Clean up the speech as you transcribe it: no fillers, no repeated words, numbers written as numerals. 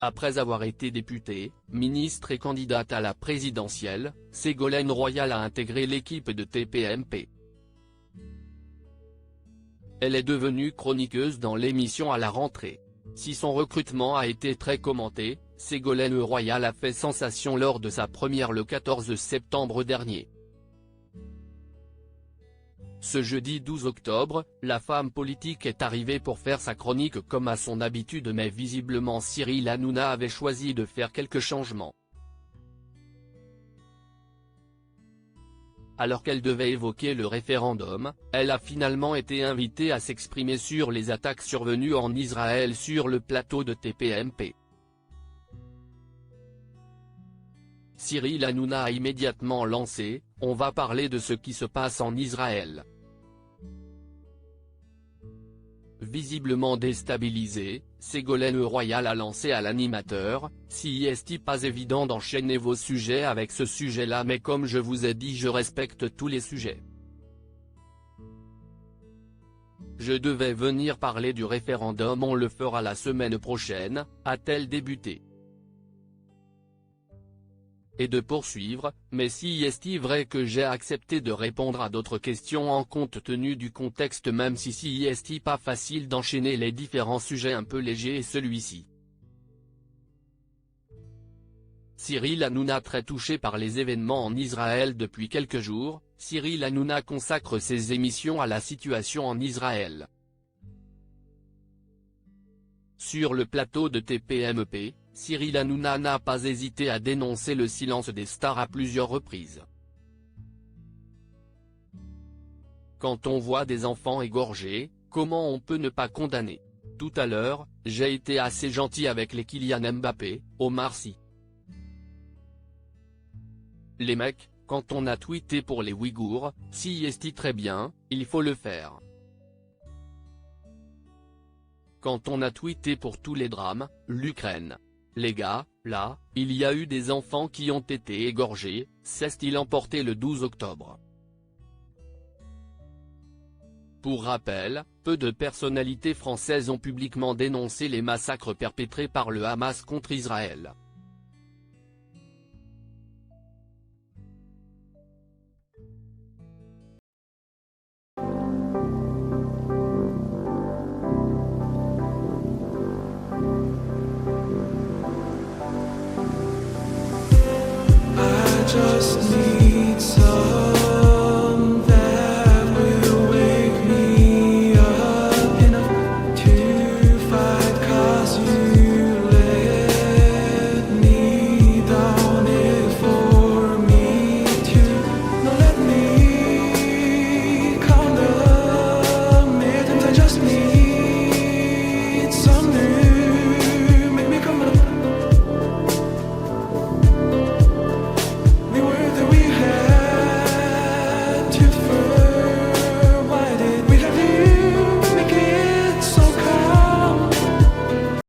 Après avoir été députée, ministre et candidate à la présidentielle, Ségolène Royal a intégré l'équipe de TPMP. Elle est devenue chroniqueuse dans l'émission à la rentrée. Si son recrutement a été très commenté, Ségolène Royal a fait sensation lors de sa première le 14 septembre dernier. Ce jeudi 12 octobre, la femme politique est arrivée pour faire sa chronique comme à son habitude, mais visiblement Cyril Hanouna avait choisi de faire quelques changements. Alors qu'elle devait évoquer le référendum, elle a finalement été invitée à s'exprimer sur les attaques survenues en Israël sur le plateau de TPMP. Cyril Hanouna a immédiatement lancé « On va parler de ce qui se passe en Israël ». Visiblement déstabilisée, Ségolène Royal a lancé à l'animateur « Si est pas évident d'enchaîner vos sujets avec ce sujet-là, mais comme je vous ai dit, je respecte tous les sujets. Je devais venir parler du référendum, on le fera la semaine prochaine », a-t-elle débuté. Et de poursuivre, mais si est-il vrai que j'ai accepté de répondre à d'autres questions en compte tenu du contexte, même si est pas facile d'enchaîner les différents sujets un peu légers et celui-ci. Cyril Hanouna très touché par les événements en Israël depuis quelques jours, Cyril Hanouna consacre ses émissions à la situation en Israël. Sur le plateau de TPMP, Cyril Hanouna n'a pas hésité à dénoncer le silence des stars à plusieurs reprises. Quand on voit des enfants égorgés, comment on peut ne pas condamner? Tout à l'heure, j'ai été assez gentil avec les Kylian Mbappé, Omar Sy. Les mecs, quand on a tweeté pour les Ouïghours, si est très bien, il faut le faire. Quand on a tweeté pour tous les drames, l'Ukraine. Les gars, là, il y a eu des enfants qui ont été égorgés, s'est-il emporté le 12 octobre. Pour rappel, peu de personnalités françaises ont publiquement dénoncé les massacres perpétrés par le Hamas contre Israël.